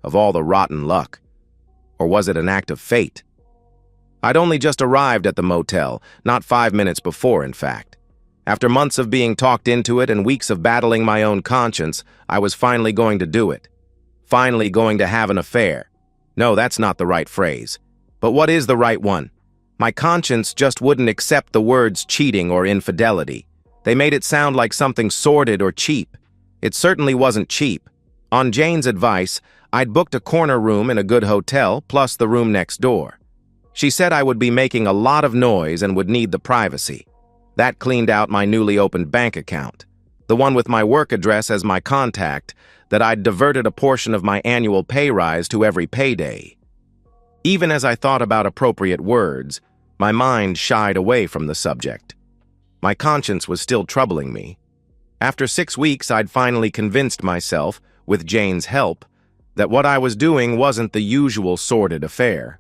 of all the rotten luck? Or was it an act of fate? I'd only just arrived at the motel, not 5 minutes before, in fact. After months of being talked into it and weeks of battling my own conscience, I was finally going to do it. Finally going to have an affair. No, that's not the right phrase. But what is the right one? My conscience just wouldn't accept the words cheating or infidelity. They made it sound like something sordid or cheap. It certainly wasn't cheap. On Jane's advice, I'd booked a corner room in a good hotel, plus the room next door. She said I would be making a lot of noise and would need the privacy. That cleaned out my newly opened bank account, the one with my work address as my contact, that I'd diverted a portion of my annual pay rise to every payday. Even as I thought about appropriate words, my mind shied away from the subject. My conscience was still troubling me. After 6 weeks, I'd finally convinced myself, with Jane's help, that what I was doing wasn't the usual sordid affair.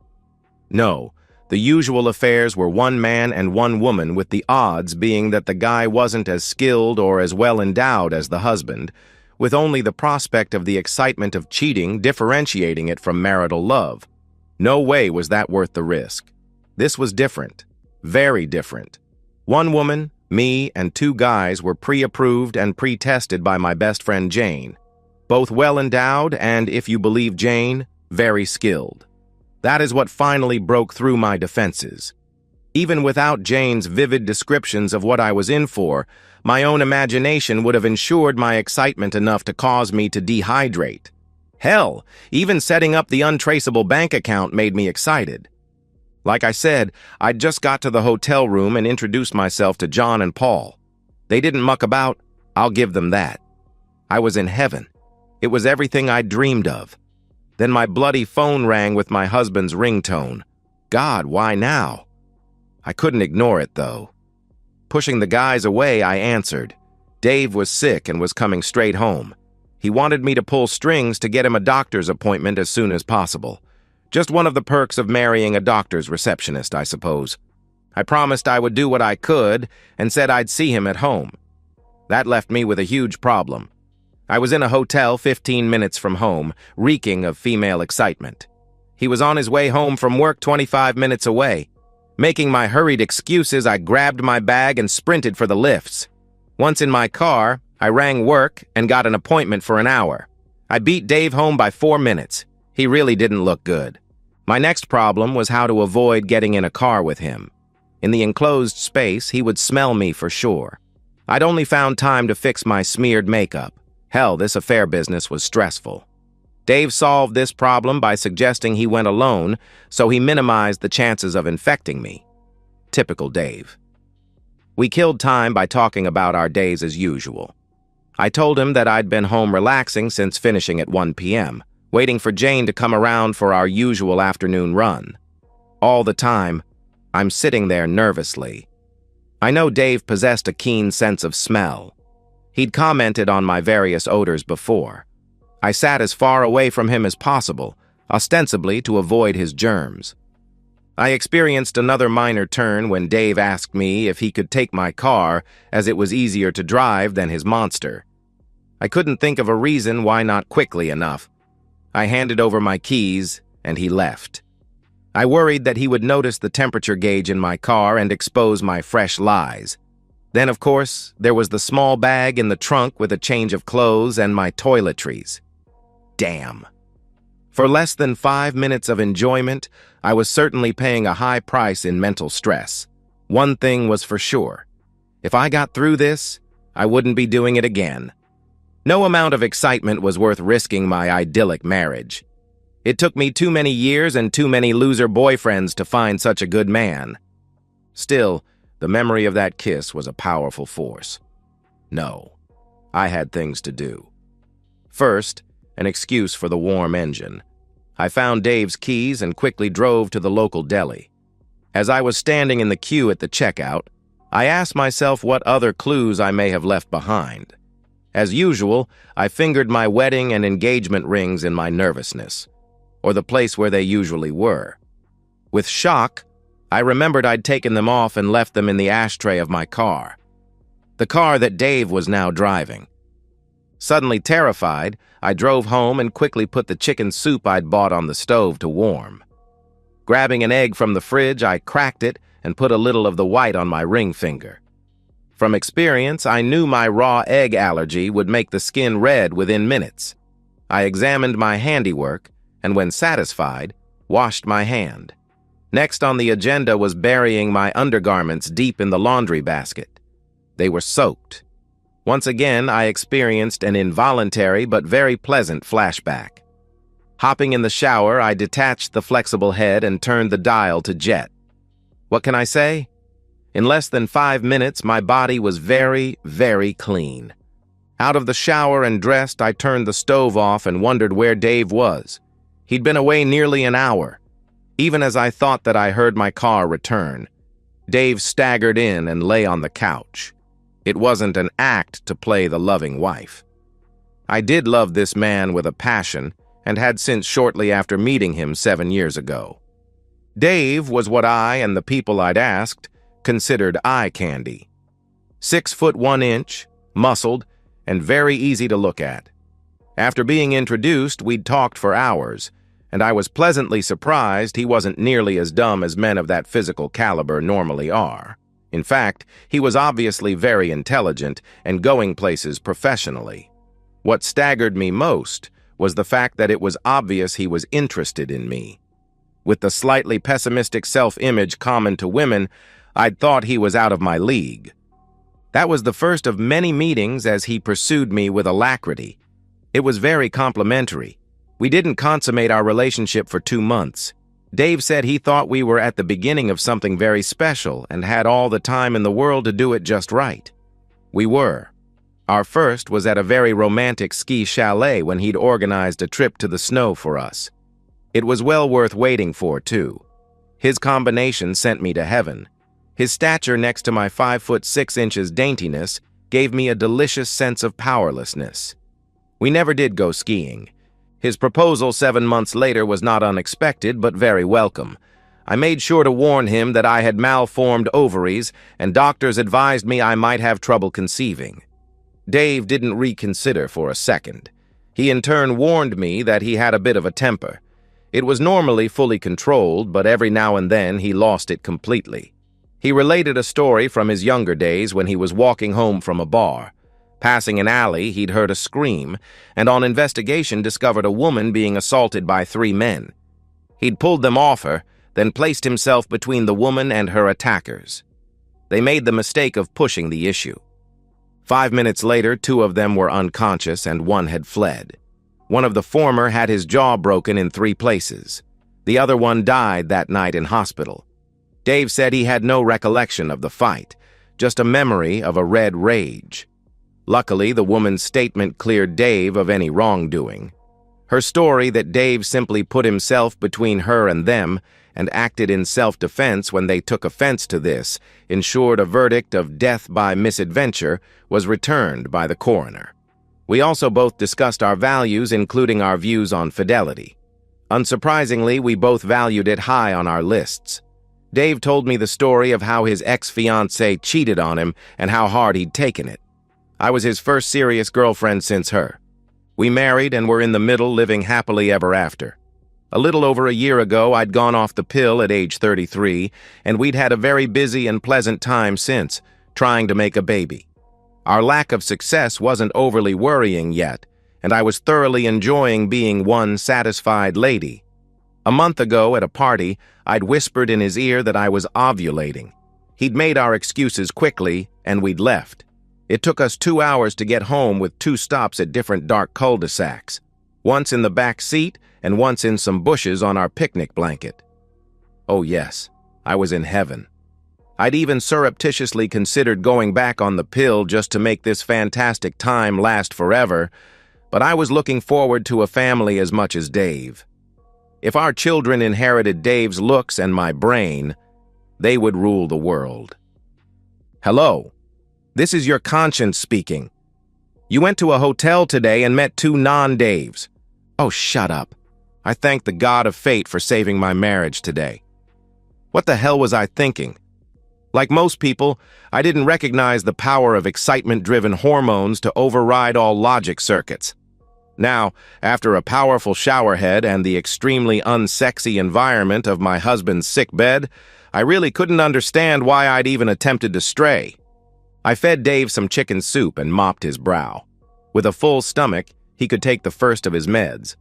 No, the usual affairs were one man and one woman, with the odds being that the guy wasn't as skilled or as well endowed as the husband, with only the prospect of the excitement of cheating differentiating it from marital love. No way was that worth the risk. This was different. Very different. One woman, me, and 2 guys were pre-approved and pre-tested by my best friend Jane. Both well-endowed and, if you believe Jane, very skilled. That is what finally broke through my defenses. Even without Jane's vivid descriptions of what I was in for, my own imagination would have ensured my excitement enough to cause me to dehydrate. Hell, even setting up the untraceable bank account made me excited. Like I said, I'd just got to the hotel room and introduced myself to John and Paul. They didn't muck about, I'll give them that. I was in heaven. It was everything I'd dreamed of. Then my bloody phone rang with my husband's ringtone. God, why now? I couldn't ignore it, though. Pushing the guys away, I answered. Dave was sick and was coming straight home. He wanted me to pull strings to get him a doctor's appointment as soon as possible. Just one of the perks of marrying a doctor's receptionist, I suppose. I promised I would do what I could and said I'd see him at home. That left me with a huge problem. I was in a hotel 15 minutes from home, reeking of female excitement. He was on his way home from work 25 minutes away. Making my hurried excuses, I grabbed my bag and sprinted for the lifts. Once in my car, I rang work and got an appointment for an hour. I beat Dave home by 4 minutes. He really didn't look good. My next problem was how to avoid getting in a car with him. In the enclosed space, he would smell me for sure. I'd only found time to fix my smeared makeup. Hell, this affair business was stressful. Dave solved this problem by suggesting he went alone, so he minimized the chances of infecting me. Typical Dave. We killed time by talking about our days as usual. I told him that I'd been home relaxing since finishing at 1 p.m., waiting for Jane to come around for our usual afternoon run. All the time, I'm sitting there nervously. I know Dave possessed a keen sense of smell. He'd commented on my various odors before. I sat as far away from him as possible, ostensibly to avoid his germs. I experienced another minor turn when Dave asked me if he could take my car, as it was easier to drive than his monster. I couldn't think of a reason why not quickly enough. I handed over my keys, and he left. I worried that he would notice the temperature gauge in my car and expose my fresh lies. Then, of course, there was the small bag in the trunk with a change of clothes and my toiletries. Damn. For less than 5 minutes of enjoyment, I was certainly paying a high price in mental stress. One thing was for sure. If I got through this, I wouldn't be doing it again. No amount of excitement was worth risking my idyllic marriage. It took me too many years and too many loser boyfriends to find such a good man. Still, the memory of that kiss was a powerful force. No, I had things to do. First, an excuse for the warm engine. I found Dave's keys and quickly drove to the local deli. As I was standing in the queue at the checkout, I asked myself what other clues I may have left behind. As usual, I fingered my wedding and engagement rings in my nervousness, or the place where they usually were. With shock, I remembered I'd taken them off and left them in the ashtray of my car. The car that Dave was now driving. Suddenly terrified, I drove home and quickly put the chicken soup I'd bought on the stove to warm. Grabbing an egg from the fridge, I cracked it and put a little of the white on my ring finger. From experience, I knew my raw egg allergy would make the skin red within minutes. I examined my handiwork, and when satisfied, washed my hand. Next on the agenda was burying my undergarments deep in the laundry basket. They were soaked. Once again, I experienced an involuntary but very pleasant flashback. Hopping in the shower, I detached the flexible head and turned the dial to jet. What can I say? In less than 5 minutes, my body was very, very clean. Out of the shower and dressed, I turned the stove off and wondered where Dave was. He'd been away nearly an hour. Even as I thought that I heard my car return, Dave staggered in and lay on the couch. It wasn't an act to play the loving wife. I did love this man with a passion, and had since shortly after meeting him 7 years ago. Dave was what I and the people I'd asked considered eye candy. 6 foot 1 inch, muscled, and very easy to look at. After being introduced, we'd talked for hours, and I was pleasantly surprised he wasn't nearly as dumb as men of that physical caliber normally are. In fact, he was obviously very intelligent and going places professionally. What staggered me most was the fact that it was obvious he was interested in me. With the slightly pessimistic self-image common to women, I'd thought he was out of my league. That was the first of many meetings as he pursued me with alacrity. It was very complimentary. We didn't consummate our relationship for 2 months. Dave said he thought we were at the beginning of something very special and had all the time in the world to do it just right. We were. Our first was at a very romantic ski chalet when he'd organized a trip to the snow for us. It was well worth waiting for, too. His combination sent me to heaven. His stature next to my 5 foot 6 inches daintiness gave me a delicious sense of powerlessness. We never did go skiing. His proposal 7 months later was not unexpected, but very welcome. I made sure to warn him that I had malformed ovaries, and doctors advised me I might have trouble conceiving. Dave didn't reconsider for a second. He in turn warned me that he had a bit of a temper. It was normally fully controlled, but every now and then he lost it completely. He related a story from his younger days when he was walking home from a bar. Passing an alley, he'd heard a scream, and on investigation discovered a woman being assaulted by 3 men. He'd pulled them off her, then placed himself between the woman and her attackers. They made the mistake of pushing the issue. 5 minutes later, 2 of them were unconscious and 1 had fled. One of the former had his jaw broken in 3 places. The other one died that night in hospital. Dave said he had no recollection of the fight, just a memory of a red rage. Luckily, the woman's statement cleared Dave of any wrongdoing. Her story that Dave simply put himself between her and them and acted in self-defense when they took offense to this ensured a verdict of death by misadventure was returned by the coroner. We also both discussed our values, including our views on fidelity. Unsurprisingly, we both valued it high on our lists. Dave told me the story of how his ex-fiancée cheated on him and how hard he'd taken it. I was his first serious girlfriend since her. We married and were in the middle, living happily ever after. A little over a year ago, I'd gone off the pill at age 33, and we'd had a very busy and pleasant time since, trying to make a baby. Our lack of success wasn't overly worrying yet, and I was thoroughly enjoying being one satisfied lady. A month ago at a party, I'd whispered in his ear that I was ovulating. He'd made our excuses quickly, and we'd left. It took us 2 hours to get home with 2 stops at different dark cul-de-sacs, once in the back seat and once in some bushes on our picnic blanket. Oh yes, I was in heaven. I'd even surreptitiously considered going back on the pill just to make this fantastic time last forever, but I was looking forward to a family as much as Dave. If our children inherited Dave's looks and my brain, they would rule the world. Hello. This is your conscience speaking. You went to a hotel today and met 2 non-Daves. Oh, shut up. I thank the God of fate for saving my marriage today. What the hell was I thinking? Like most people, I didn't recognize the power of excitement-driven hormones to override all logic circuits. Now, after a powerful showerhead and the extremely unsexy environment of my husband's sick bed, I really couldn't understand why I'd even attempted to stray. I fed Dave some chicken soup and mopped his brow. With a full stomach, he could take the first of his meds.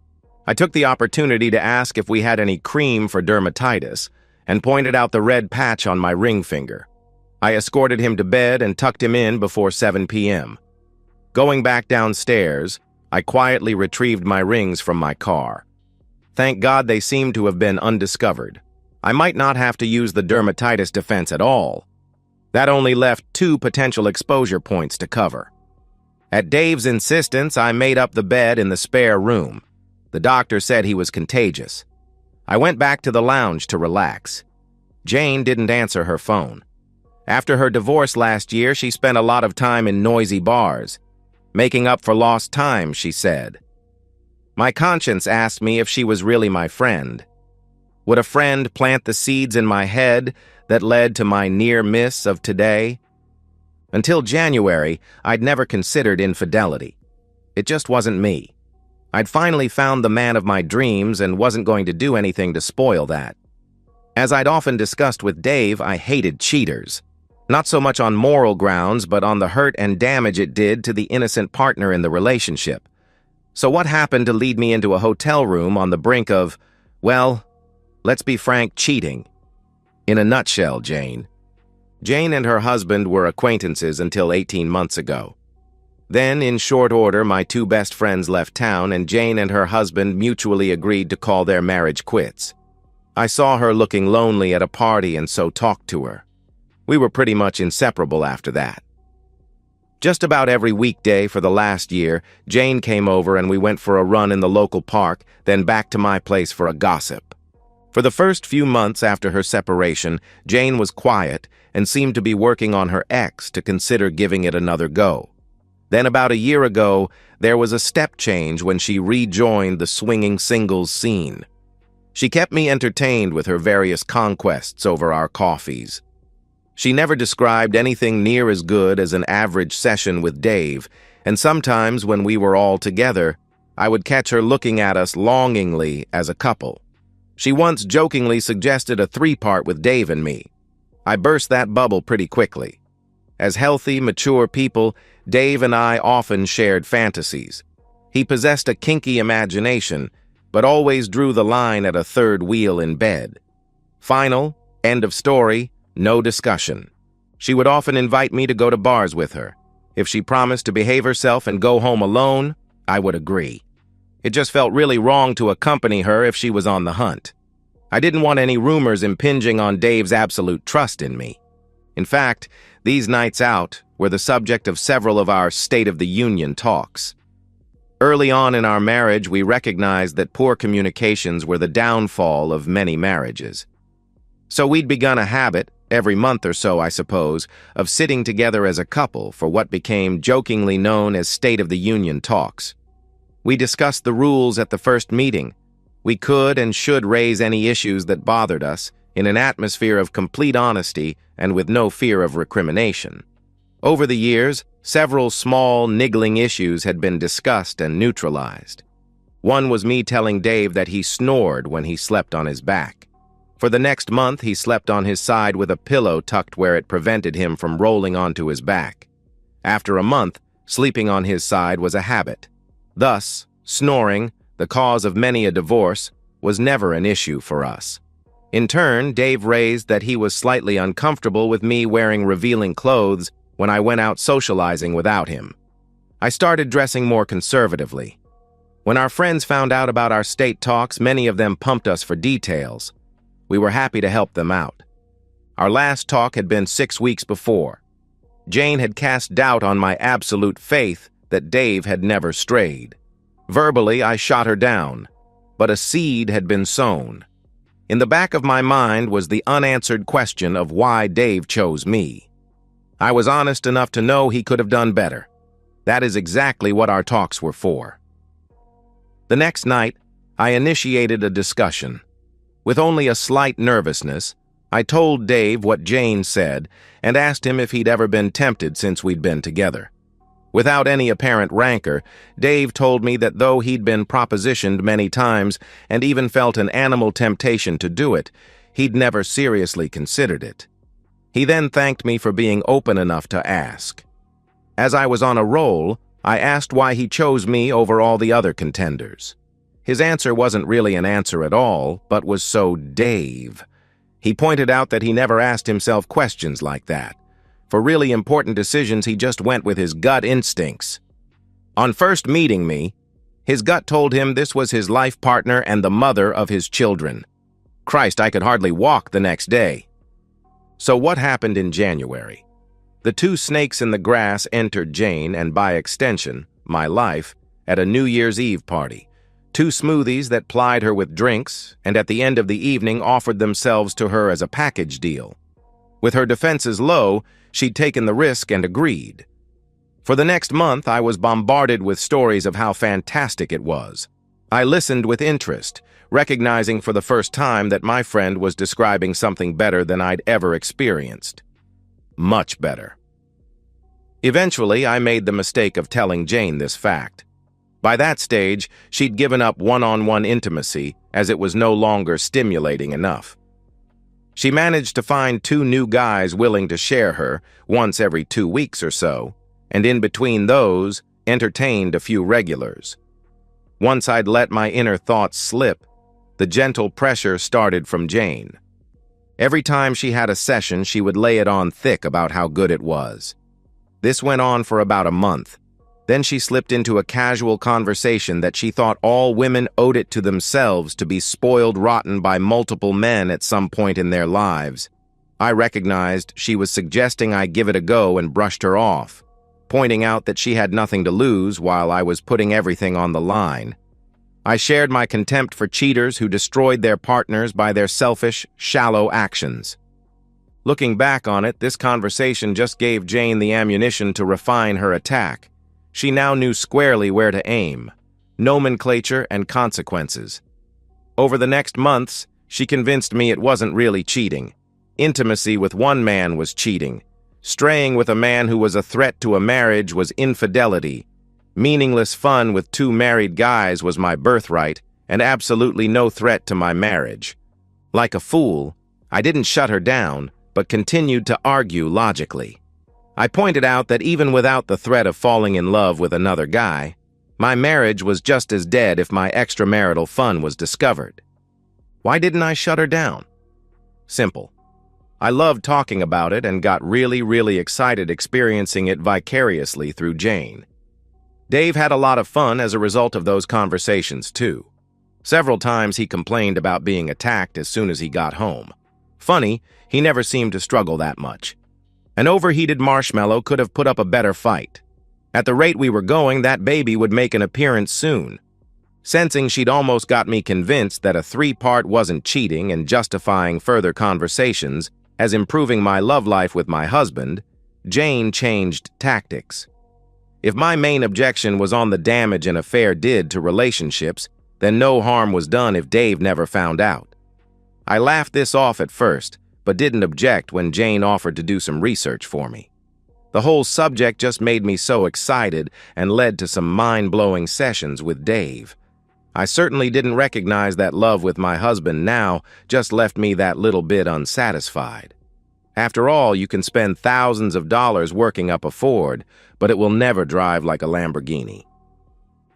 I took the opportunity to ask if we had any cream for dermatitis, and pointed out the red patch on my ring finger. I escorted him to bed and tucked him in before 7 p.m. Going back downstairs, I quietly retrieved my rings from my car. Thank God they seemed to have been undiscovered. I might not have to use the dermatitis defense at all. That only left 2 potential exposure points to cover. At Dave's insistence, I made up the bed in the spare room. The doctor said he was contagious. I went back to the lounge to relax. Jane didn't answer her phone. After her divorce last year, she spent a lot of time in noisy bars. Making up for lost time, she said. My conscience asked me if she was really my friend. Would a friend plant the seeds in my head that led to my near miss of today? Until January, I'd never considered infidelity. It just wasn't me. I'd finally found the man of my dreams and wasn't going to do anything to spoil that. As I'd often discussed with Dave, I hated cheaters. Not so much on moral grounds, but on the hurt and damage it did to the innocent partner in the relationship. So what happened to lead me into a hotel room on the brink of, well, let's be frank, cheating? In a nutshell, Jane. Jane and her husband were acquaintances until 18 months ago. Then, in short order, my 2 best friends left town, and Jane and her husband mutually agreed to call their marriage quits. I saw her looking lonely at a party and so talked to her. We were pretty much inseparable after that. Just about every weekday for the last year, Jane came over and we went for a run in the local park, then back to my place for a gossip. For the first few months after her separation, Jane was quiet and seemed to be working on her ex to consider giving it another go. Then about a year ago, there was a step change when she rejoined the swinging singles scene. She kept me entertained with her various conquests over our coffees. She never described anything near as good as an average session with Dave, and sometimes when we were all together, I would catch her looking at us longingly as a couple. She once jokingly suggested a 3-part with Dave and me. I burst that bubble pretty quickly. As healthy, mature people, Dave and I often shared fantasies. He possessed a kinky imagination, but always drew the line at a 3rd wheel in bed. Final, end of story, no discussion. She would often invite me to go to bars with her. If she promised to behave herself and go home alone, I would agree. It just felt really wrong to accompany her if she was on the hunt. I didn't want any rumors impinging on Dave's absolute trust in me. In fact, these nights out were the subject of several of our State of the Union talks. Early on in our marriage, we recognized that poor communications were the downfall of many marriages. So we'd begun a habit, every month or so I suppose, of sitting together as a couple for what became jokingly known as State of the Union talks. We discussed the rules at the first meeting. We could and should raise any issues that bothered us in an atmosphere of complete honesty and with no fear of recrimination. Over the years, several small, niggling issues had been discussed and neutralized. One was me telling Dave that he snored when he slept on his back. For the next month, he slept on his side with a pillow tucked where it prevented him from rolling onto his back. After a month, sleeping on his side was a habit. Thus, snoring, the cause of many a divorce, was never an issue for us. In turn, Dave raised that he was slightly uncomfortable with me wearing revealing clothes when I went out socializing without him. I started dressing more conservatively. When our friends found out about our state talks, many of them pumped us for details. We were happy to help them out. Our last talk had been 6 weeks before. Jane had cast doubt on my absolute faith that Dave had never strayed. Verbally, I shot her down, but a seed had been sown. In the back of my mind was the unanswered question of why Dave chose me. I was honest enough to know he could have done better. That is exactly what our talks were for. The next night, I initiated a discussion. With only a slight nervousness, I told Dave what Jane said and asked him if he'd ever been tempted since we'd been together. Without any apparent rancor, Dave told me that though he'd been propositioned many times and even felt an animal temptation to do it, he'd never seriously considered it. He then thanked me for being open enough to ask. As I was on a roll, I asked why he chose me over all the other contenders. His answer wasn't really an answer at all, but was so Dave. He pointed out that he never asked himself questions like that. For really important decisions, he just went with his gut instincts. On first meeting me, his gut told him this was his life partner and the mother of his children. Christ, I could hardly walk the next day. So what happened in January? The two snakes in the grass entered Jane, and by extension, my life, at a New Year's Eve party. Two smoothies that plied her with drinks, and at the end of the evening offered themselves to her as a package deal. With her defenses low, she'd taken the risk and agreed. For the next month, I was bombarded with stories of how fantastic it was. I listened with interest, recognizing for the first time that my friend was describing something better than I'd ever experienced. Much better. Eventually, I made the mistake of telling Jane this fact. By that stage, she'd given up one-on-one intimacy as it was no longer stimulating enough. She managed to find two new guys willing to share her once every 2 weeks or so, and in between those, entertained a few regulars. Once I'd let my inner thoughts slip, the gentle pressure started from Jane. Every time she had a session, she would lay it on thick about how good it was. This went on for about a month. Then she slipped into a casual conversation that she thought all women owed it to themselves to be spoiled rotten by multiple men at some point in their lives. I recognized she was suggesting I give it a go and brushed her off, pointing out that she had nothing to lose while I was putting everything on the line. I shared my contempt for cheaters who destroyed their partners by their selfish, shallow actions. Looking back on it, this conversation just gave Jane the ammunition to refine her attack. She now knew squarely where to aim: nomenclature and consequences. Over the next months, she convinced me it wasn't really cheating. Intimacy with one man was cheating. Straying with a man who was a threat to a marriage was infidelity. Meaningless fun with two married guys was my birthright, and absolutely no threat to my marriage. Like a fool, I didn't shut her down, but continued to argue logically. I pointed out that even without the threat of falling in love with another guy, my marriage was just as dead if my extramarital fun was discovered. Why didn't I shut her down? Simple. I loved talking about it and got really excited experiencing it vicariously through Jane. Dave had a lot of fun as a result of those conversations, too. Several times he complained about being attacked as soon as he got home. Funny, he never seemed to struggle that much. An overheated marshmallow could have put up a better fight. At the rate we were going, that baby would make an appearance soon. Sensing she'd almost got me convinced that a 3-part wasn't cheating and justifying further conversations as improving my love life with my husband, Jane changed tactics. If my main objection was on the damage an affair did to relationships, then no harm was done if Dave never found out. I laughed this off at first, but didn't object when Jane offered to do some research for me. The whole subject just made me so excited and led to some mind-blowing sessions with Dave. I certainly didn't recognize that love with my husband now just left me that little bit unsatisfied. After all, you can spend thousands of dollars working up a Ford, but it will never drive like a Lamborghini.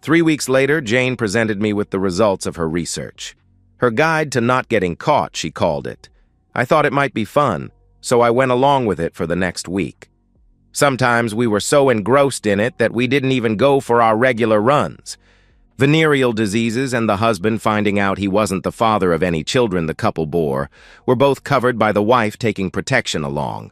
3 weeks later, Jane presented me with the results of her research. Her guide to not getting caught, she called it. I thought it might be fun, so I went along with it for the next week. Sometimes we were so engrossed in it that we didn't even go for our regular runs. Venereal diseases and the husband finding out he wasn't the father of any children the couple bore were both covered by the wife taking protection along.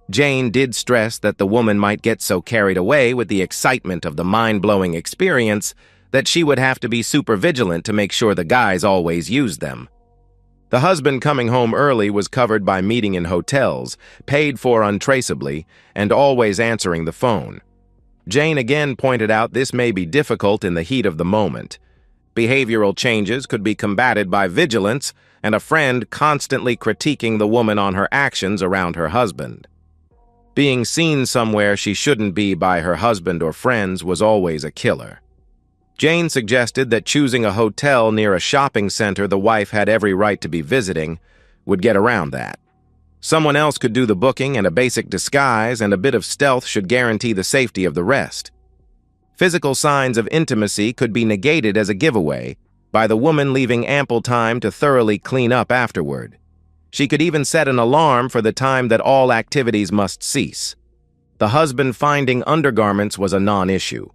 Jane did stress that the woman might get so carried away with the excitement of the mind-blowing experience that she would have to be super vigilant to make sure the guys always used them. The husband coming home early was covered by meeting in hotels, paid for untraceably, and always answering the phone. Jane again pointed out this may be difficult in the heat of the moment. Behavioral changes could be combated by vigilance and a friend constantly critiquing the woman on her actions around her husband. Being seen somewhere she shouldn't be by her husband or friends was always a killer. Jane suggested that choosing a hotel near a shopping center the wife had every right to be visiting would get around that. Someone else could do the booking, and a basic disguise and a bit of stealth should guarantee the safety of the rest. Physical signs of intimacy could be negated as a giveaway by the woman leaving ample time to thoroughly clean up afterward. She could even set an alarm for the time that all activities must cease. The husband finding undergarments was a non-issue.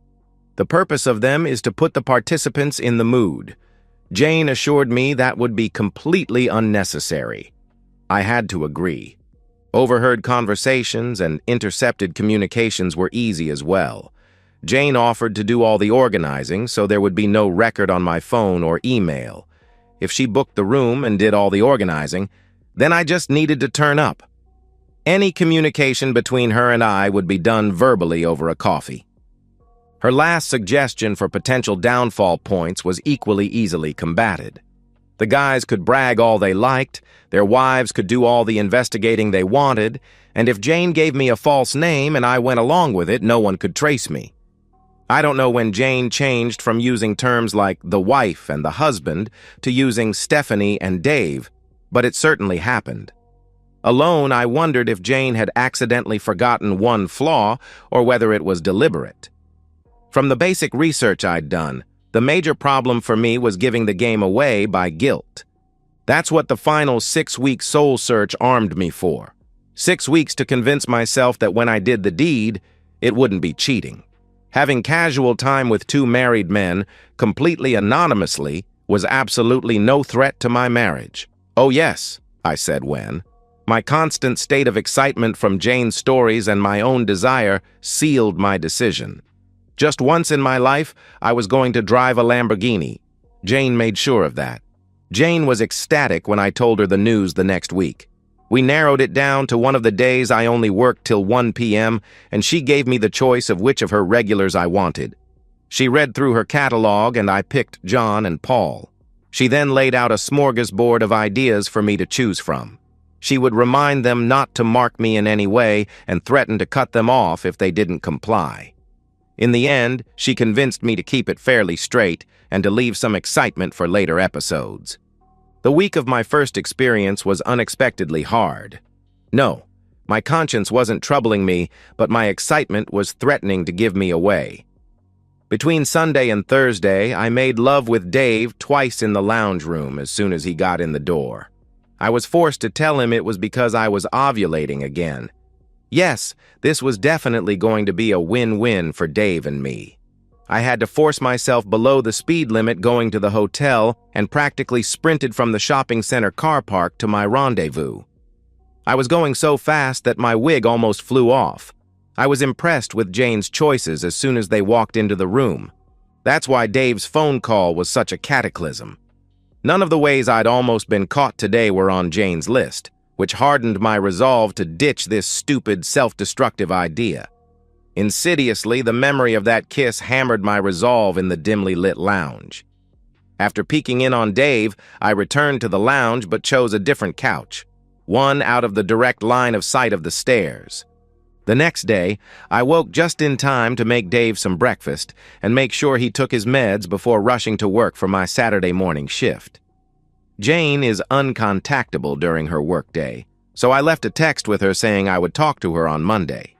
The purpose of them is to put the participants in the mood. Jane assured me that would be completely unnecessary. I had to agree. Overheard conversations and intercepted communications were easy as well. Jane offered to do all the organizing, so there would be no record on my phone or email. If she booked the room and did all the organizing, then I just needed to turn up. Any communication between her and I would be done verbally over a coffee. Her last suggestion for potential downfall points was equally easily combated. The guys could brag all they liked, their wives could do all the investigating they wanted, and if Jane gave me a false name and I went along with it, no one could trace me. I don't know when Jane changed from using terms like the wife and the husband to using Stephanie and Dave, but it certainly happened. Alone, I wondered if Jane had accidentally forgotten one flaw or whether it was deliberate. From the basic research I'd done, the major problem for me was giving the game away by guilt. That's what the final 6-week soul search armed me for. 6 weeks to convince myself that when I did the deed, it wouldn't be cheating. Having casual time with 2 married men, completely anonymously, was absolutely no threat to my marriage. "Oh yes," I said when. My constant state of excitement from Jane's stories and my own desire sealed my decision. Just once in my life, I was going to drive a Lamborghini. Jane made sure of that. Jane was ecstatic when I told her the news the next week. We narrowed it down to one of the days I only worked till 1 p.m., and she gave me the choice of which of her regulars I wanted. She read through her catalog, and I picked John and Paul. She then laid out a smorgasbord of ideas for me to choose from. She would remind them not to mark me in any way and threaten to cut them off if they didn't comply. In the end, she convinced me to keep it fairly straight and to leave some excitement for later episodes. The week of my first experience was unexpectedly hard. No, my conscience wasn't troubling me, but my excitement was threatening to give me away. Between Sunday and Thursday, I made love with Dave twice in the lounge room as soon as he got in the door. I was forced to tell him it was because I was ovulating again. Yes, this was definitely going to be a win-win for Dave and me. I had to force myself below the speed limit going to the hotel and practically sprinted from the shopping center car park to my rendezvous. I was going so fast that my wig almost flew off. I was impressed with Jane's choices as soon as they walked into the room. That's why Dave's phone call was such a cataclysm. None of the ways I'd almost been caught today were on Jane's list, which hardened my resolve to ditch this stupid, self-destructive idea. Insidiously, the memory of that kiss hammered my resolve in the dimly lit lounge. After peeking in on Dave, I returned to the lounge but chose a different couch, one out of the direct line of sight of the stairs. The next day, I woke just in time to make Dave some breakfast and make sure he took his meds before rushing to work for my Saturday morning shift. Jane is uncontactable during her workday, so I left a text with her saying I would talk to her on Monday.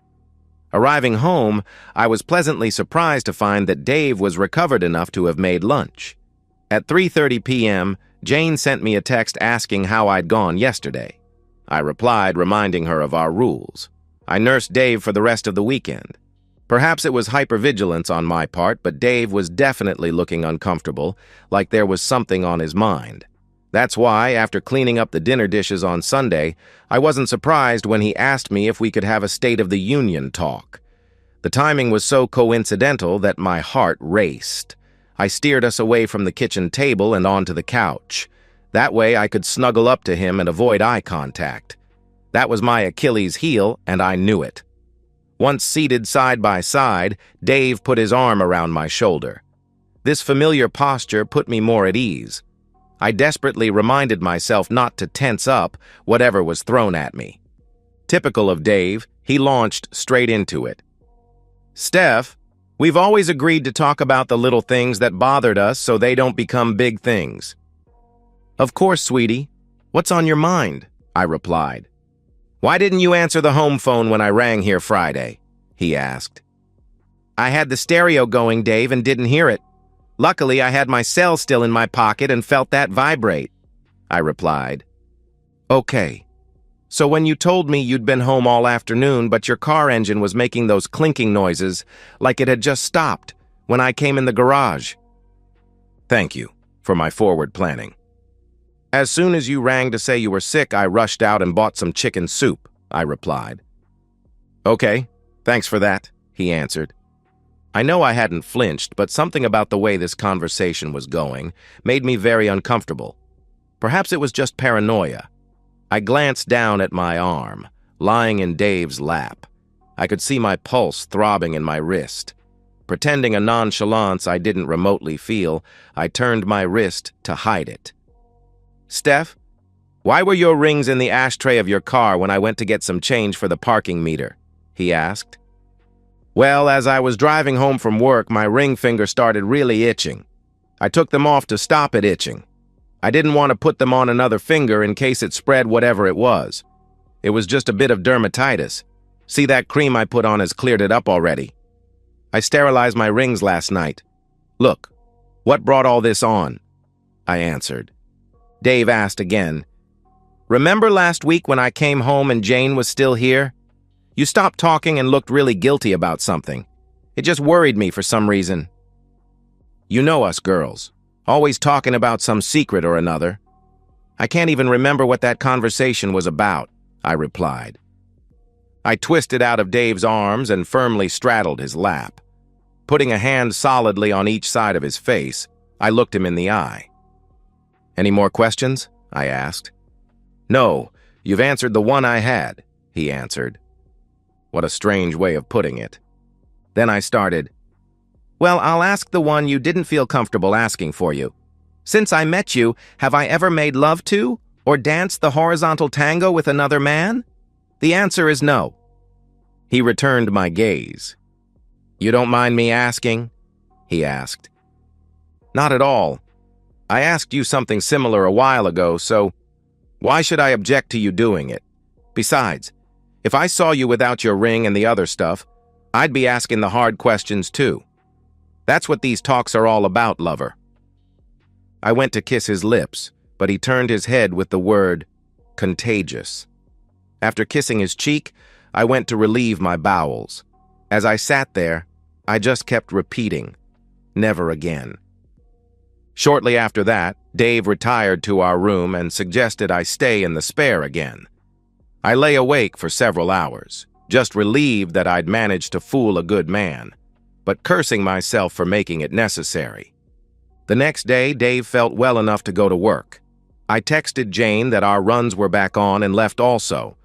Arriving home, I was pleasantly surprised to find that Dave was recovered enough to have made lunch. At 3:30 p.m., Jane sent me a text asking how I'd gone yesterday. I replied, reminding her of our rules. I nursed Dave for the rest of the weekend. Perhaps it was hypervigilance on my part, but Dave was definitely looking uncomfortable, like there was something on his mind. That's why, after cleaning up the dinner dishes on Sunday, I wasn't surprised when he asked me if we could have a State of the Union talk. The timing was so coincidental that my heart raced. I steered us away from the kitchen table and onto the couch. That way I could snuggle up to him and avoid eye contact. That was my Achilles heel, and I knew it. Once seated side by side, Dave put his arm around my shoulder. This familiar posture put me more at ease. I desperately reminded myself not to tense up whatever was thrown at me. Typical of Dave, he launched straight into it. "Steph, we've always agreed to talk about the little things that bothered us so they don't become big things." "Of course, sweetie. What's on your mind?" I replied. "Why didn't you answer the home phone when I rang here Friday?" he asked. "I had the stereo going, Dave, and didn't hear it. Luckily, I had my cell still in my pocket and felt that vibrate," I replied. "Okay. So when you told me you'd been home all afternoon but your car engine was making those clinking noises like it had just stopped when I came in the garage." "Thank you for my forward planning. As soon as you rang to say you were sick, I rushed out and bought some chicken soup," I replied. "Okay, thanks for that," he answered. I know I hadn't flinched, but something about the way this conversation was going made me very uncomfortable. Perhaps it was just paranoia. I glanced down at my arm, lying in Dave's lap. I could see my pulse throbbing in my wrist. Pretending a nonchalance I didn't remotely feel, I turned my wrist to hide it. "Steph, why were your rings in the ashtray of your car when I went to get some change for the parking meter?" he asked. "Well, as I was driving home from work, my ring finger started really itching. I took them off to stop it itching. I didn't want to put them on another finger in case it spread whatever it was. It was just a bit of dermatitis. See, that cream I put on has cleared it up already. I sterilized my rings last night. Look, what brought all this on?" I answered. Dave asked again, "Remember last week when I came home and Jane was still here? You stopped talking and looked really guilty about something. It just worried me for some reason. You know us girls, always talking about some secret or another. I can't even remember what that conversation was about," I replied. I twisted out of Dave's arms and firmly straddled his lap. Putting a hand solidly on each side of his face, I looked him in the eye. "Any more questions?" I asked. "No, you've answered the one I had," he answered. What a strange way of putting it. Then I started, "Well, I'll ask the one you didn't feel comfortable asking for you. Since I met you, have I ever made love to or danced the horizontal tango with another man? The answer is no." He returned my gaze. "You don't mind me asking?" he asked. "Not at all. I asked you something similar a while ago, so why should I object to you doing it? Besides, if I saw you without your ring and the other stuff, I'd be asking the hard questions too. That's what these talks are all about, lover." I went to kiss his lips, but he turned his head with the word, "contagious." After kissing his cheek, I went to relieve my bowels. As I sat there, I just kept repeating, "Never again." Shortly after that, Dave retired to our room and suggested I stay in the spare again. I lay awake for several hours, just relieved that I'd managed to fool a good man, but cursing myself for making it necessary. The next day, Dave felt well enough to go to work. I texted Jane that our runs were back on and left also.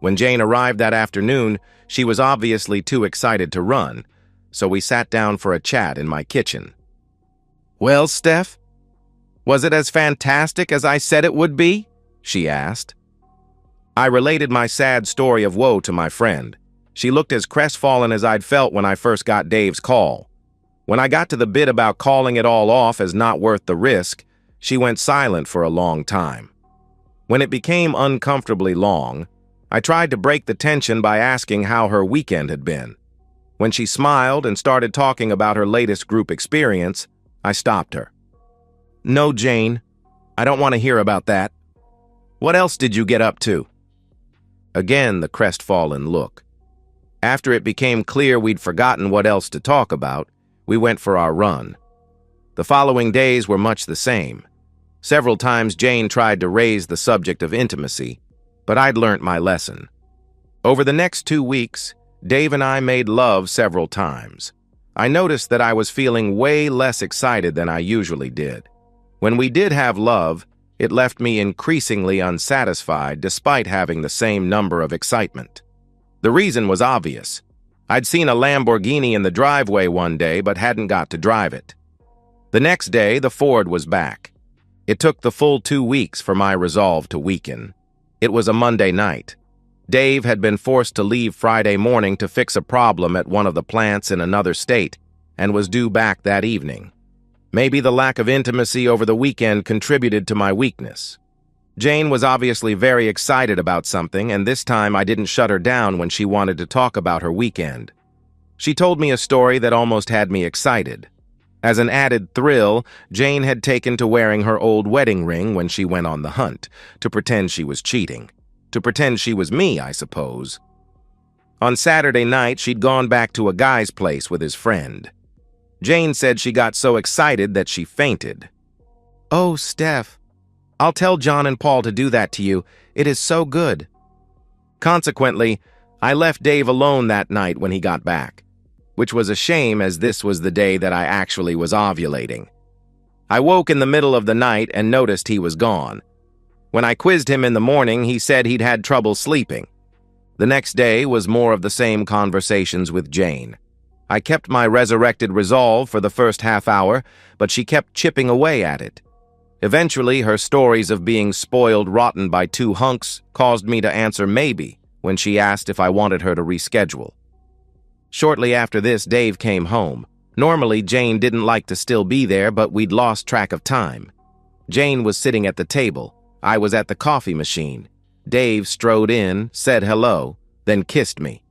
When Jane arrived that afternoon, she was obviously too excited to run, so we sat down for a chat in my kitchen. "Well, Steph, was it as fantastic as I said it would be?" she asked. I related my sad story of woe to my friend. She looked as crestfallen as I'd felt when I first got Dave's call. When I got to the bit about calling it all off as not worth the risk, she went silent for a long time. When it became uncomfortably long, I tried to break the tension by asking how her weekend had been. When she smiled and started talking about her latest group experience, I stopped her. "No, Jane, I don't want to hear about that. What else did you get up to?" Again, the crestfallen look. After it became clear we'd forgotten what else to talk about, we went for our run. The following days were much the same. Several times Jane tried to raise the subject of intimacy, but I'd learnt my lesson. Over the next 2 weeks, Dave and I made love several times. I noticed that I was feeling way less excited than I usually did. When we did have love, it left me increasingly unsatisfied despite having the same number of excitement. The reason was obvious. I'd seen a Lamborghini in the driveway one day but hadn't got to drive it. The next day, the Ford was back. It took the full 2 weeks for my resolve to weaken. It was a Monday night. Dave had been forced to leave Friday morning to fix a problem at one of the plants in another state and was due back that evening. Maybe the lack of intimacy over the weekend contributed to my weakness. Jane was obviously very excited about something, and this time I didn't shut her down when she wanted to talk about her weekend. She told me a story that almost had me excited. As an added thrill, Jane had taken to wearing her old wedding ring when she went on the hunt, to pretend she was cheating. To pretend she was me, I suppose. On Saturday night, she'd gone back to a guy's place with his friend. Jane said she got so excited that she fainted. "Oh, Steph, I'll tell John and Paul to do that to you. It is so good." Consequently, I left Dave alone that night when he got back, which was a shame as this was the day that I actually was ovulating. I woke in the middle of the night and noticed he was gone. When I quizzed him in the morning, he said he'd had trouble sleeping. The next day was more of the same conversations with Jane. I kept my resurrected resolve for the first half hour, but she kept chipping away at it. Eventually, her stories of being spoiled rotten by 2 hunks caused me to answer maybe when she asked if I wanted her to reschedule. Shortly after this, Dave came home. Normally, Jane didn't like to still be there, but we'd lost track of time. Jane was sitting at the table. I was at the coffee machine. Dave strode in, said hello, then kissed me.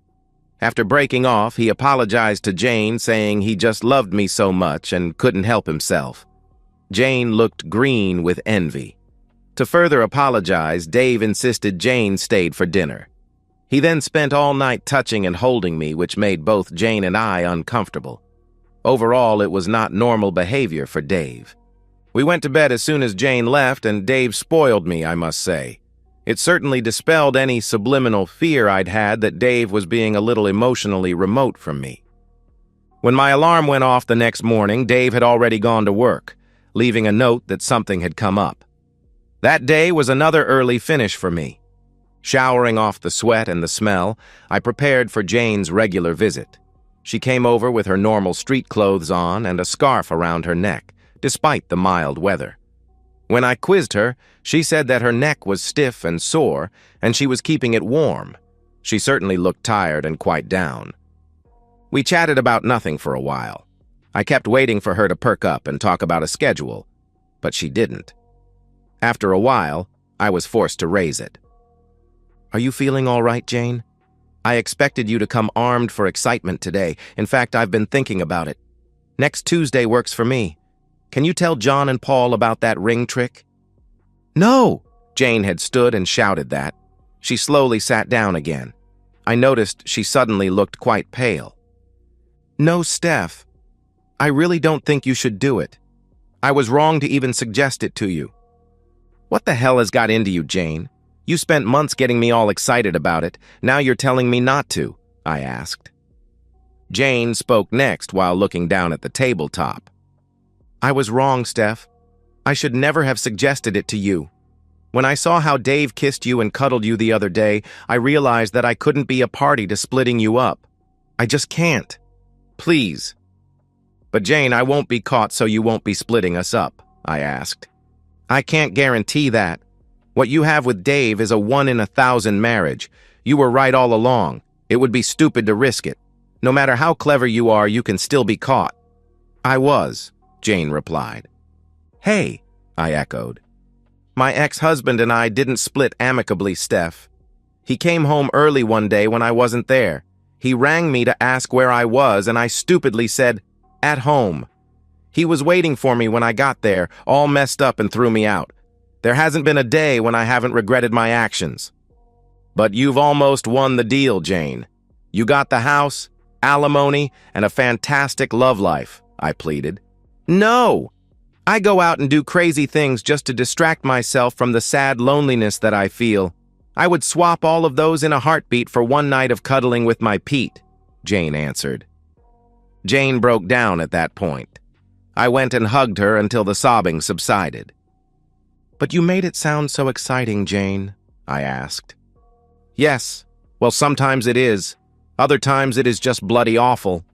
After breaking off, he apologized to Jane, saying he just loved me so much and couldn't help himself. Jane looked green with envy. To further apologize, Dave insisted Jane stayed for dinner. He then spent all night touching and holding me, which made both Jane and I uncomfortable. Overall, it was not normal behavior for Dave. We went to bed as soon as Jane left, and Dave spoiled me, I must say. It certainly dispelled any subliminal fear I'd had that Dave was being a little emotionally remote from me. When my alarm went off the next morning, Dave had already gone to work, leaving a note that something had come up. That day was another early finish for me. Showering off the sweat and the smell, I prepared for Jane's regular visit. She came over with her normal street clothes on and a scarf around her neck, despite the mild weather. When I quizzed her, she said that her neck was stiff and sore, and she was keeping it warm. She certainly looked tired and quite down. We chatted about nothing for a while. I kept waiting for her to perk up and talk about a schedule, but she didn't. After a while, I was forced to raise it. "Are you feeling all right, Jane? I expected you to come armed for excitement today. In fact, I've been thinking about it. Next Tuesday works for me. Can you tell John and Paul about that ring trick?" "No!" Jane had stood and shouted that. She slowly sat down again. I noticed she suddenly looked quite pale. "No, Steph. I really don't think you should do it. I was wrong to even suggest it to you." "What the hell has got into you, Jane? You spent months getting me all excited about it. Now you're telling me not to," I asked. Jane spoke next while looking down at the tabletop. "I was wrong, Steph. I should never have suggested it to you. When I saw how Dave kissed you and cuddled you the other day, I realized that I couldn't be a party to splitting you up. I just can't. Please." "But Jane, I won't be caught so you won't be splitting us up," I asked. "I can't guarantee that. What you have with Dave is a 1-in-1,000 marriage. You were right all along. It would be stupid to risk it. No matter how clever you are, you can still be caught." "I was," Jane replied. "Hey," I echoed. "My ex-husband and I didn't split amicably, Steph. He came home early one day when I wasn't there. He rang me to ask where I was, and I stupidly said, 'At home.' He was waiting for me when I got there, all messed up, and threw me out. There hasn't been a day when I haven't regretted my actions." "But you've almost won the deal, Jane. You got the house, alimony, and a fantastic love life," I pleaded. "No! I go out and do crazy things just to distract myself from the sad loneliness that I feel. I would swap all of those in a heartbeat for one night of cuddling with my Pete," Jane answered. Jane broke down at that point. I went and hugged her until the sobbing subsided. "But you made it sound so exciting, Jane," I asked. "Yes. Well, sometimes it is. Other times it is just bloody awful.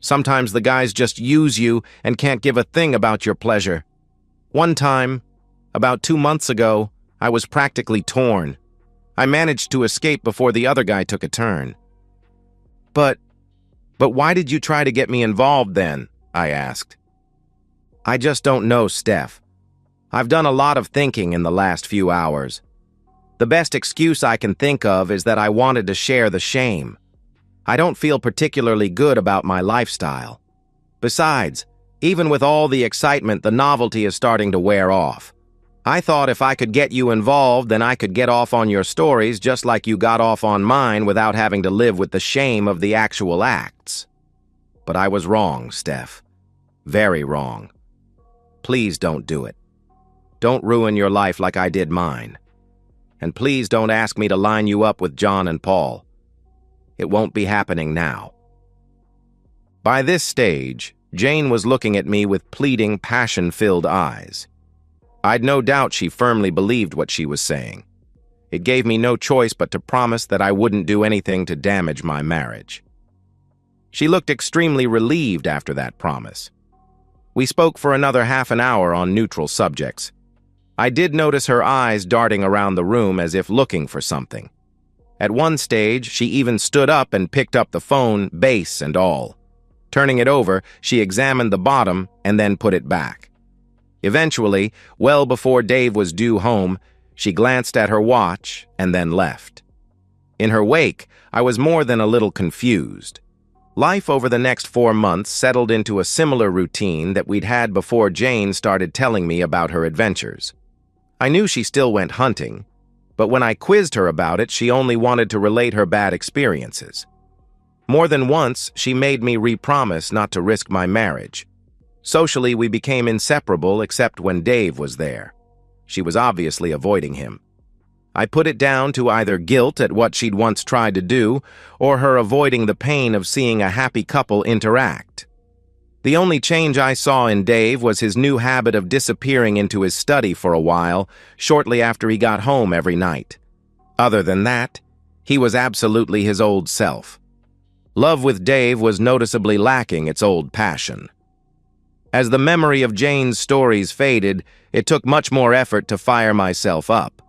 Sometimes the guys just use you and can't give a thing about your pleasure. One time, about 2 months ago, I was practically torn. I managed to escape before the other guy took a turn. But why did you try to get me involved then? I asked. I just don't know, Steph. I've done a lot of thinking in the last few hours. The best excuse I can think of is that I wanted to share the shame. I don't feel particularly good about my lifestyle. Besides, even with all the excitement, the novelty is starting to wear off. I thought if I could get you involved, then I could get off on your stories just like you got off on mine without having to live with the shame of the actual acts. But I was wrong, Steph. Very wrong. Please don't do it. Don't ruin your life like I did mine. And please don't ask me to line you up with John and Paul. It won't be happening now. By this stage, Jane was looking at me with pleading, passion-filled eyes. I'd no doubt she firmly believed what she was saying. It gave me no choice but to promise that I wouldn't do anything to damage my marriage. She looked extremely relieved after that promise. We spoke for another half an hour on neutral subjects. I did notice her eyes darting around the room as if looking for something. At one stage, she even stood up and picked up the phone, base and all. Turning it over, she examined the bottom and then put it back. Eventually, well before Dave was due home, she glanced at her watch and then left. In her wake, I was more than a little confused. Life over the next 4 months settled into a similar routine that we'd had before Jane started telling me about her adventures. I knew she still went hunting, but when I quizzed her about it, she only wanted to relate her bad experiences. More than once, she made me re-promise not to risk my marriage. Socially, we became inseparable except when Dave was there. She was obviously avoiding him. I put it down to either guilt at what she'd once tried to do, or her avoiding the pain of seeing a happy couple interact. The only change I saw in Dave was his new habit of disappearing into his study for a while, shortly after he got home every night. Other than that, he was absolutely his old self. Love with Dave was noticeably lacking its old passion. As the memory of Jane's stories faded, it took much more effort to fire myself up.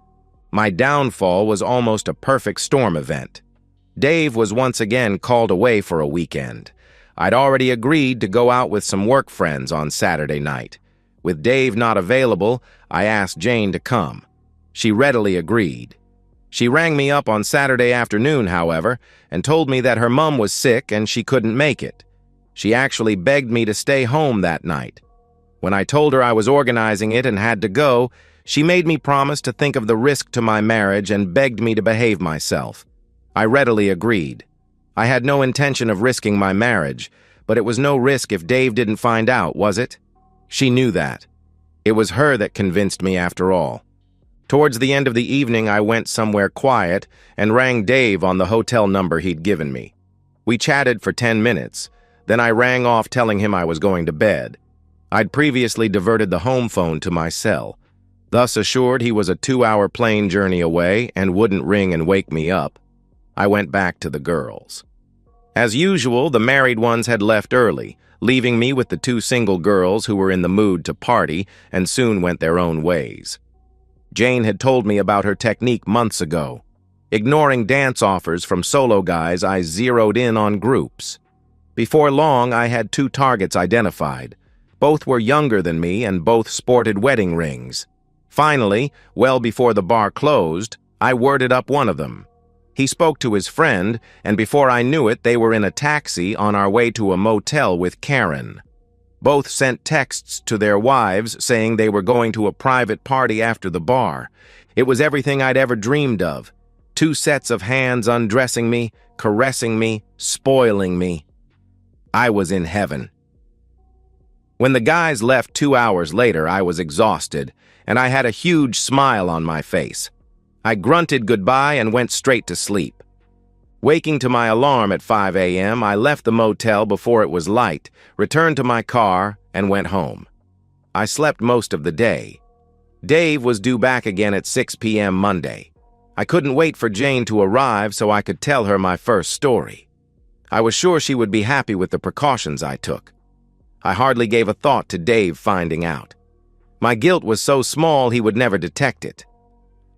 My downfall was almost a perfect storm event. Dave was once again called away for a weekend. I'd already agreed to go out with some work friends on Saturday night. With Dave not available, I asked Jane to come. She readily agreed. She rang me up on Saturday afternoon, however, and told me that her mom was sick and she couldn't make it. She actually begged me to stay home that night. When I told her I was organizing it and had to go, she made me promise to think of the risk to my marriage and begged me to behave myself. I readily agreed. I had no intention of risking my marriage, but it was no risk if Dave didn't find out, was it? She knew that. It was her that convinced me after all. Towards the end of the evening, I went somewhere quiet and rang Dave on the hotel number he'd given me. We chatted for 10 minutes. Then I rang off telling him I was going to bed. I'd previously diverted the home phone to my cell. Thus assured he was a 2-hour plane journey away and wouldn't ring and wake me up, I went back to the girls. As usual, the married ones had left early, leaving me with the 2 single girls who were in the mood to party and soon went their own ways. Jane had told me about her technique months ago. Ignoring dance offers from solo guys, I zeroed in on groups. Before long, I had 2 targets identified. Both were younger than me and both sported wedding rings. Finally, well before the bar closed, I worded up one of them. He spoke to his friend, and before I knew it, they were in a taxi on our way to a motel with Karen. Both sent texts to their wives saying they were going to a private party after the bar. It was everything I'd ever dreamed of. 2 sets of hands undressing me, caressing me, spoiling me. I was in heaven. When the guys left 2 hours later, I was exhausted, and I had a huge smile on my face. I grunted goodbye and went straight to sleep. Waking to my alarm at 5 a.m., I left the motel before it was light, returned to my car, and went home. I slept most of the day. Dave was due back again at 6 p.m. Monday. I couldn't wait for Jane to arrive so I could tell her my first story. I was sure she would be happy with the precautions I took. I hardly gave a thought to Dave finding out. My guilt was so small he would never detect it.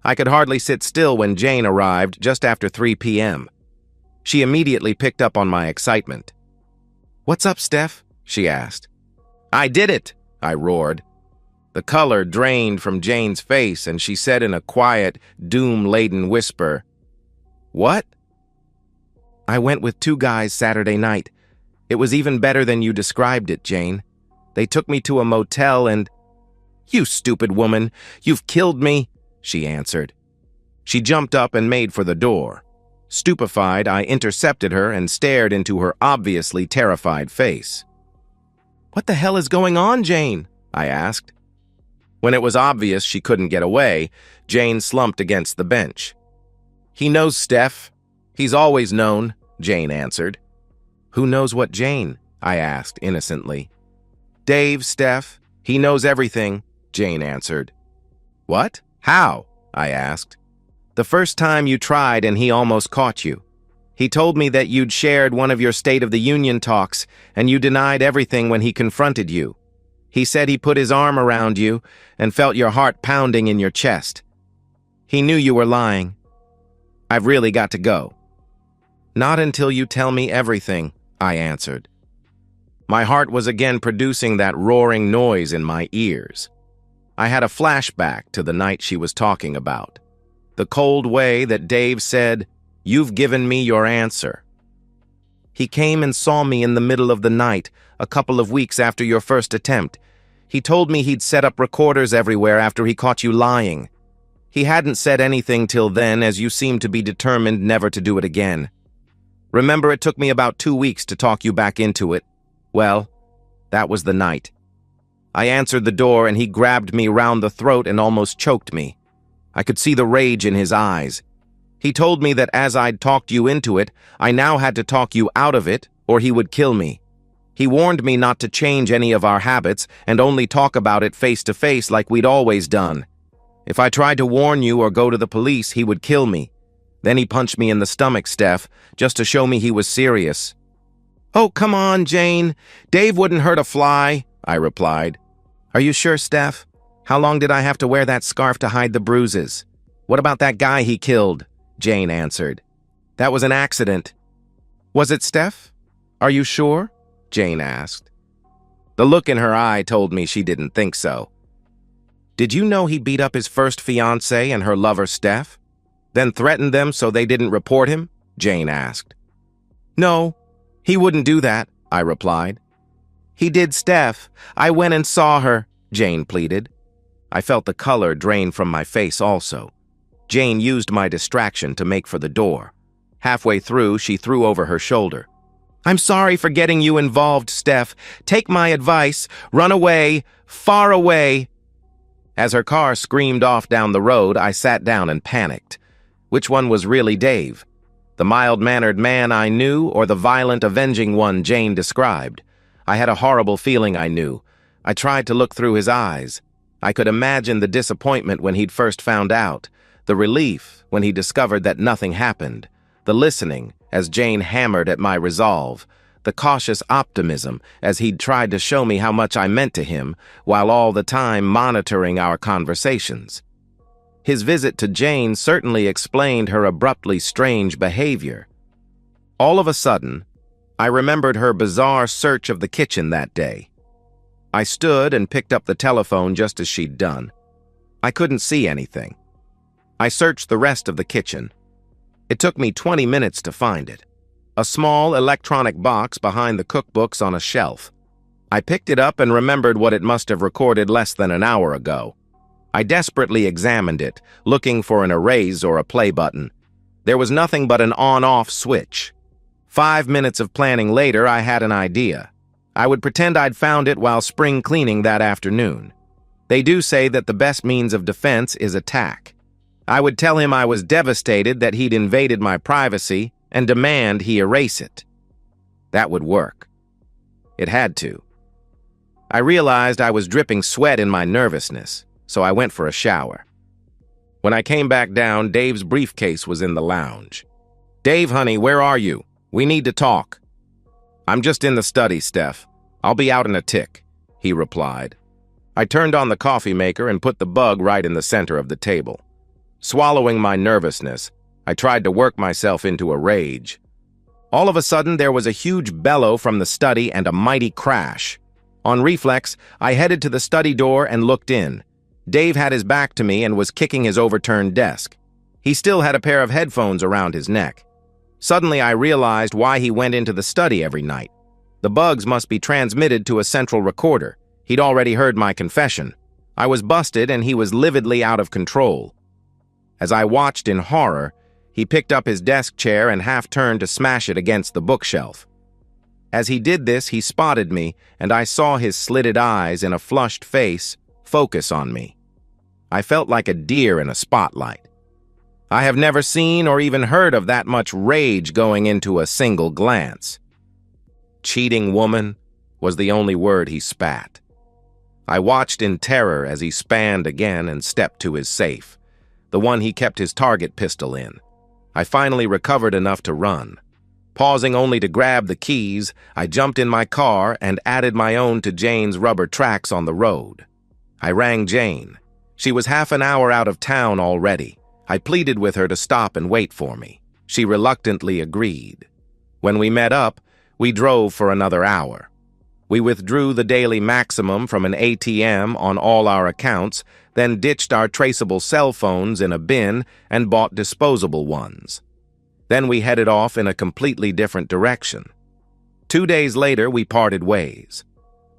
I could hardly sit still when Jane arrived just after 3 p.m. She immediately picked up on my excitement. "What's up, Steph?" she asked. "I did it!" I roared. The color drained from Jane's face, and she said in a quiet, doom-laden whisper, "What?" "I went with 2 guys Saturday night. It was even better than you described it, Jane. They took me to a motel and—" "You stupid woman! You've killed me!" she answered. She jumped up and made for the door. Stupefied, I intercepted her and stared into her obviously terrified face. "What the hell is going on, Jane?" I asked. When it was obvious she couldn't get away, Jane slumped against the bench. "He knows Steph. He's always known," Jane answered. "Who knows what Jane?" I asked innocently. "Dave, Steph. He knows everything," Jane answered. "What? How?" I asked. "The first time you tried and he almost caught you. He told me that you'd shared one of your State of the Union talks and you denied everything when he confronted you. He said he put his arm around you and felt your heart pounding in your chest. He knew you were lying. I've really got to go." "Not until you tell me everything," I answered. My heart was again producing that roaring noise in my ears. I had a flashback to the night she was talking about. The cold way that Dave said, "You've given me your answer." "He came and saw me in the middle of the night, a couple of weeks after your first attempt. He told me he'd set up recorders everywhere after he caught you lying. He hadn't said anything till then, as you seemed to be determined never to do it again. Remember, it took me about 2 weeks to talk you back into it? Well, that was the night. I answered the door and he grabbed me round the throat and almost choked me. I could see the rage in his eyes. He told me that as I'd talked you into it, I now had to talk you out of it, or he would kill me. He warned me not to change any of our habits and only talk about it face to face like we'd always done. If I tried to warn you or go to the police, he would kill me. Then he punched me in the stomach, Steph, just to show me he was serious." "Oh, come on, Jane. Dave wouldn't hurt a fly," I replied. "Are you sure, Steph? How long did I have to wear that scarf to hide the bruises? What about that guy he killed?" Jane answered. "That was an accident." "Was it, Steph? Are you sure?" Jane asked. The look in her eye told me she didn't think so. "Did you know he beat up his first fiancée and her lover, Steph? Then threatened them so they didn't report him?" Jane asked. "No, he wouldn't do that," I replied. "He did, Steph. I went and saw her," Jane pleaded. I felt the color drain from my face also. Jane used my distraction to make for the door. Halfway through, she threw over her shoulder. "I'm sorry for getting you involved, Steph. Take my advice. Run away. Far away." As her car screamed off down the road, I sat down and panicked. Which one was really Dave? The mild-mannered man I knew, or the violent, avenging one Jane described? I had a horrible feeling I knew. I tried to look through his eyes. I could imagine the disappointment when he'd first found out, the relief when he discovered that nothing happened, the listening as Jane hammered at my resolve, the cautious optimism as he'd tried to show me how much I meant to him, while all the time monitoring our conversations. His visit to Jane certainly explained her abruptly strange behavior. All of a sudden, I remembered her bizarre search of the kitchen that day. I stood and picked up the telephone just as she'd done. I couldn't see anything. I searched the rest of the kitchen. It took me 20 minutes to find it. A small electronic box behind the cookbooks on a shelf. I picked it up and remembered what it must have recorded less than an hour ago. I desperately examined it, looking for an erase or a play button. There was nothing but an on-off switch. 5 minutes of planning later, I had an idea. I would pretend I'd found it while spring cleaning that afternoon. They do say that the best means of defense is attack. I would tell him I was devastated that he'd invaded my privacy and demand he erase it. That would work. It had to. I realized I was dripping sweat in my nervousness, so I went for a shower. When I came back down, Dave's briefcase was in the lounge. "Dave, honey, where are you? We need to talk," "I'm just in the study, Steph. I'll be out in a tick," he replied. I turned on the coffee maker and put the bug right in the center of the table. Swallowing my nervousness, I tried to work myself into a rage. All of a sudden, there was a huge bellow from the study and a mighty crash. On reflex, I headed to the study door and looked in. Dave had his back to me and was kicking his overturned desk. He still had a pair of headphones around his neck. Suddenly, I realized why he went into the study every night. The bugs must be transmitted to a central recorder. He'd already heard my confession. I was busted and he was lividly out of control. As I watched in horror, he picked up his desk chair and half-turned to smash it against the bookshelf. As he did this, he spotted me, and I saw his slitted eyes and a flushed face focus on me. I felt like a deer in a spotlight. I have never seen or even heard of that much rage going into a single glance. "Cheating woman" was the only word he spat. I watched in terror as he spanned again and stepped to his safe, the one he kept his target pistol in. I finally recovered enough to run. Pausing only to grab the keys, I jumped in my car and added my own to Jane's rubber tracks on the road. I rang Jane. She was half an hour out of town already. I pleaded with her to stop and wait for me. She reluctantly agreed. When we met up, we drove for another hour. We withdrew the daily maximum from an ATM on all our accounts, then ditched our traceable cell phones in a bin and bought disposable ones. Then we headed off in a completely different direction. 2 days later, we parted ways.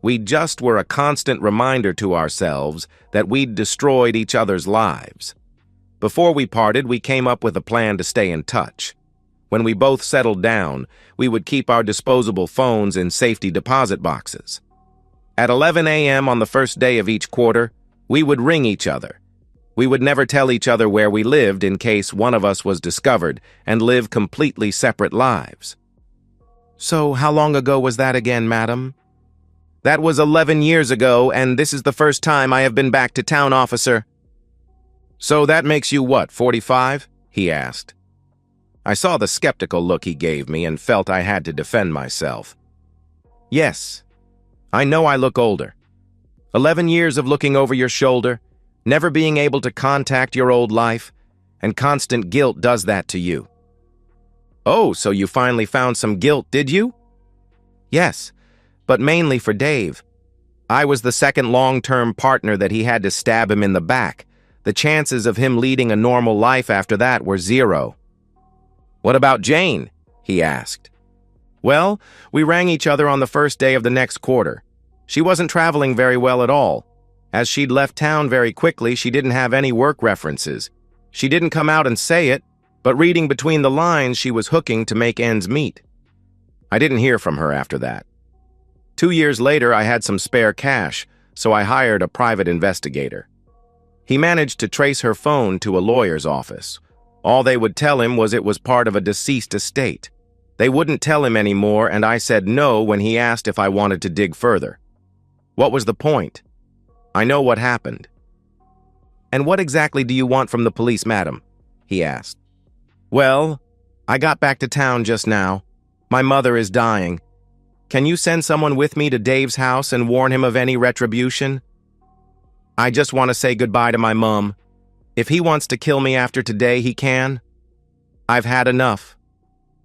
We just were a constant reminder to ourselves that we'd destroyed each other's lives. Before we parted, we came up with a plan to stay in touch. When we both settled down, we would keep our disposable phones in safety deposit boxes. At 11 a.m. on the first day of each quarter, we would ring each other. We would never tell each other where we lived in case one of us was discovered and live completely separate lives. "So how long ago was that again, madam?" "That was 11 years ago, and this is the first time I have been back to town, officer." "So that makes you what, 45? He asked. I saw the skeptical look he gave me and felt I had to defend myself. "Yes, I know I look older. 11 years of looking over your shoulder, never being able to contact your old life, and constant guilt does that to you." "Oh, so you finally found some guilt, did you?" "Yes, but mainly for Dave. I was the second long-term partner that he had to stab him in the back. The chances of him leading a normal life after that were zero." "What about Jane?" he asked. "Well, we rang each other on the first day of the next quarter. She wasn't traveling very well at all. As she'd left town very quickly, she didn't have any work references. She didn't come out and say it, but reading between the lines, she was hooking to make ends meet. I didn't hear from her after that. 2 years later, I had some spare cash, so I hired a private investigator. He managed to trace her phone to a lawyer's office. All they would tell him was it was part of a deceased estate. They wouldn't tell him anymore, and I said no when he asked if I wanted to dig further. What was the point? I know what happened." "And what exactly do you want from the police, madam?" he asked. "Well, I got back to town just now. My mother is dying. Can you send someone with me to Dave's house and warn him of any retribution? I just want to say goodbye to my mom. If he wants to kill me after today, he can. I've had enough.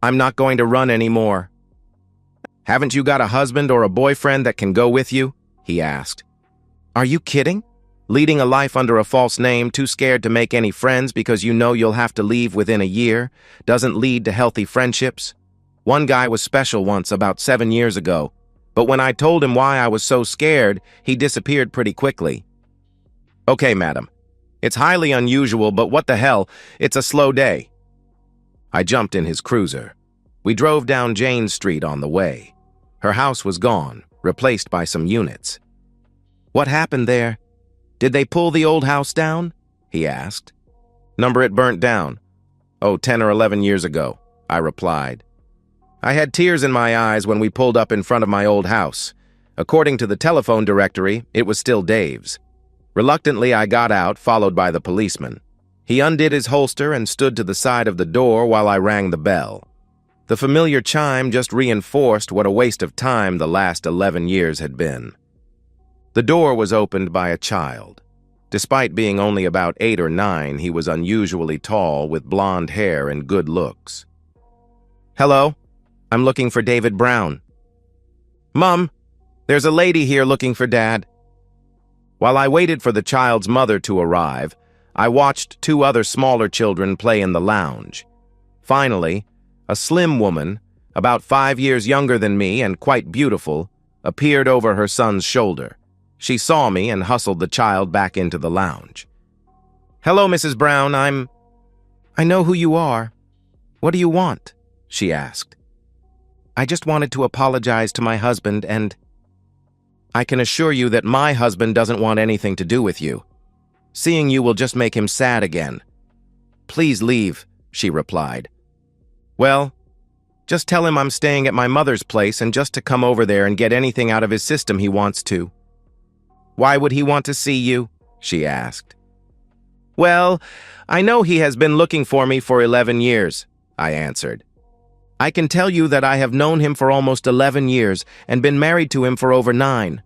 I'm not going to run anymore." "Haven't you got a husband or a boyfriend that can go with you?" he asked. "Are you kidding? Leading a life under a false name, too scared to make any friends because you know you'll have to leave within a year, doesn't lead to healthy friendships? One guy was special once, about 7 years ago, but when I told him why I was so scared, he disappeared pretty quickly." "Okay, madam. It's highly unusual, but what the hell, it's a slow day." I jumped in his cruiser. We drove down Jane Street on the way. Her house was gone, replaced by some units. "What happened there? Did they pull the old house down?" he asked. "Number it burnt down. Oh, 10 or 11 years ago," I replied. I had tears in my eyes when we pulled up in front of my old house. According to the telephone directory, it was still Dave's. Reluctantly, I got out, followed by the policeman. He undid his holster and stood to the side of the door while I rang the bell. The familiar chime just reinforced what a waste of time the last 11 years had been. The door was opened by a child. Despite being only about 8 or 9, he was unusually tall with blonde hair and good looks. "Hello, I'm looking for David Brown." "Mom, there's a lady here looking for Dad." While I waited for the child's mother to arrive, I watched 2 other smaller children play in the lounge. Finally, a slim woman, about 5 years younger than me and quite beautiful, appeared over her son's shoulder. She saw me and hustled the child back into the lounge. "Hello, Mrs. Brown, I know who you are. What do you want?" she asked. "I just wanted to apologize to my husband and—" "I can assure you that my husband doesn't want anything to do with you. Seeing you will just make him sad again." "Please leave," she replied. "Well, just tell him I'm staying at my mother's place and just to come over there and get anything out of his system he wants to." "Why would he want to see you?" she asked. "Well, I know he has been looking for me for 11 years, I answered. "I can tell you that I have known him for almost 11 years and been married to him for over 9.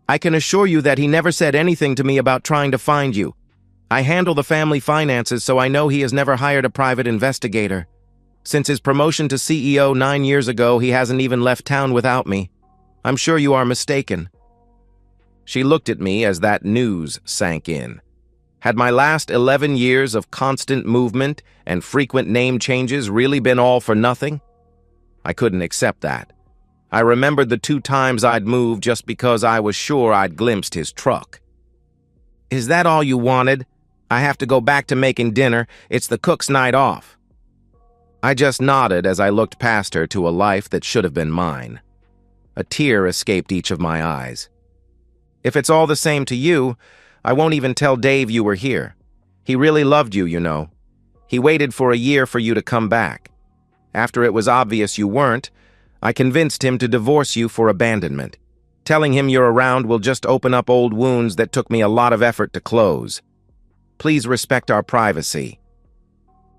I can assure you that he never said anything to me about trying to find you. I handle the family finances, so I know he has never hired a private investigator. Since his promotion to CEO 9 years ago, he hasn't even left town without me. I'm sure you are mistaken." She looked at me as that news sank in. Had my last 11 years of constant movement and frequent name changes really been all for nothing? I couldn't accept that. I remembered the 2 times I'd moved just because I was sure I'd glimpsed his truck. "Is that all you wanted? I have to go back to making dinner. It's the cook's night off." I just nodded as I looked past her to a life that should have been mine. A tear escaped each of my eyes. "If it's all the same to you, I won't even tell Dave you were here. He really loved you, you know. He waited for a year for you to come back. After it was obvious you weren't, I convinced him to divorce you for abandonment. Telling him you're around will just open up old wounds that took me a lot of effort to close. Please respect our privacy."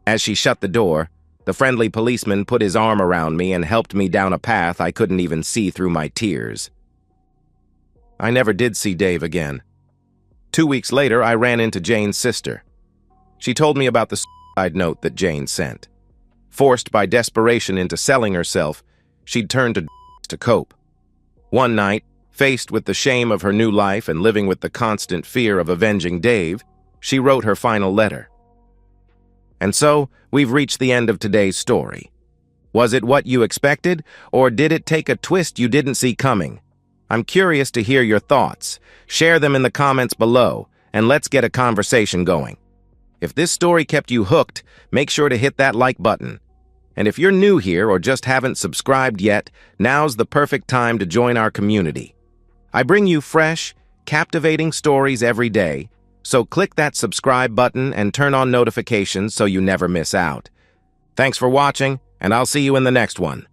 As she shut the door, the friendly policeman put his arm around me and helped me down a path I couldn't even see through my tears. I never did see Dave again. 2 weeks later, I ran into Jane's sister. She told me about the suicide note that Jane sent. Forced by desperation into selling herself, she'd turned to cope. One night, faced with the shame of her new life and living with the constant fear of avenging Dave, she wrote her final letter. And so, we've reached the end of today's story. Was it what you expected, or did it take a twist you didn't see coming? I'm curious to hear your thoughts. Share them in the comments below, and let's get a conversation going. If this story kept you hooked, make sure to hit that like button. And if you're new here or just haven't subscribed yet, now's the perfect time to join our community. I bring you fresh, captivating stories every day, so click that subscribe button and turn on notifications so you never miss out. Thanks for watching, and I'll see you in the next one.